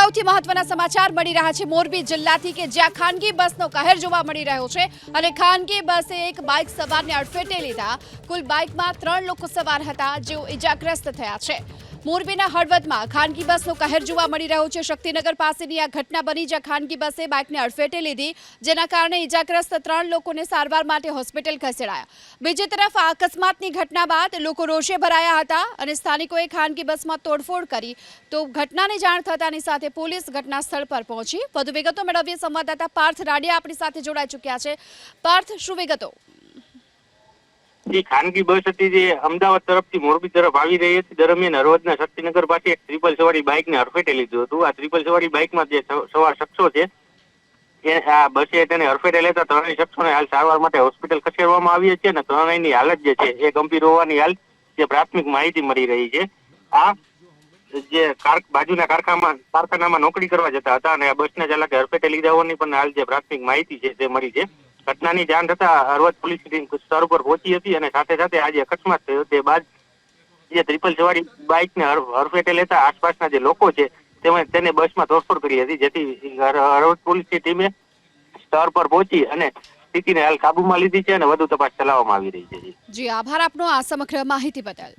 સૌથી મહત્વના સમાચાર મળી રહ્યા છે મોરબી જિલ્લાથી કે જ્યાં ખાનગી બસનો કહેર જોવા મળી રહ્યો છે અને ખાનગી બસે એક બાઇક સવારને અડફેટે લીધા। કુલ બાઇકમાં 3 લોકો સવાર હતા જેઓ ઇજાગ્રસ્ત થયા છે। મોરબીના હળવદમાં ખાનગી બસનો કહેર જોવા મળી રહ્યો છે। શક્તિનગર પાસેની આ ઘટના બની જ્યાં ખાનગી બસે બાઇકને અડફેટે લીધી, જેના કારણે ઇજાગ્રસ્ત 3 લોકોને સારવાર માટે હોસ્પિટલ ખસેડાયા। બીજી તરફ આ અકસ્માતની ઘટના બાદ લોકો રોષે ભરાયા હતા અને સ્થાનિકોએ ખાનગી બસમાં તોડફોડ કરી તો ઘટનાની જાણ થતાની સાથે પોલીસ ઘટના સ્થળ પર પહોંચી। વધુ વિગતો મેળવીએ સંવાદદાતા પાર્થ રાડિયા આપણી સાથે જોડાઈ ચૂક્યા છે। પાર્થ, શું વિગતો? ખાનગી બસ હતી જે અમદાવાદ તરફથી મોરબી તરફ આવી રહી હતી, દરમિયાન હળવદના શક્તિનગર પાસે એક ટ્રિપલ સવારી બાઇકને હડફેટે લીધું હતું। આ ટ્રિપલ સવારી બાઇકમાં જે સવાર શખ્સો છે આ બસે તેને હડફેટે લેતા ત્રણેય શખ્સોને હાલ સારવાર માટે હોસ્પિટલ ખસેડવામાં આવી છે અને ત્રણેયની હાલત જે છે એ ગંભીર હોવાની હાલ જે પ્રાથમિક માહિતી મળી રહી છે। આ જે બાજુના કારખાનામાં નોકરી કરવા જતા હતા અને આ બસના ચાલકે હડફેટે લીધા હોવાની પણ હાલ જે પ્રાથમિક માહિતી છે તે મળી છે। ઘટનાની જાણ થતા હળવદ પોલીસ ટીમ સ્થળ પર પહોંચી હતી અને સાથે સાથે આ જે અકસ્માત થયો તે બાદ જે ટ્રિપલ સવારી બાઇકને હડફેટે લેતા આસપાસના જે લોકો છે તેને બસમાં તોડફોડ કરી હતી, જેથી હળવદ પોલીસની ટીમે સ્થળ પર પહોંચી અને સ્થિતિને હાલ કાબુમાં લીધી છે અને વધુ તપાસ ચલાવવામાં આવી રહી છે। જી, આભાર આપનો આ સમગ્ર માહિતી બદલ।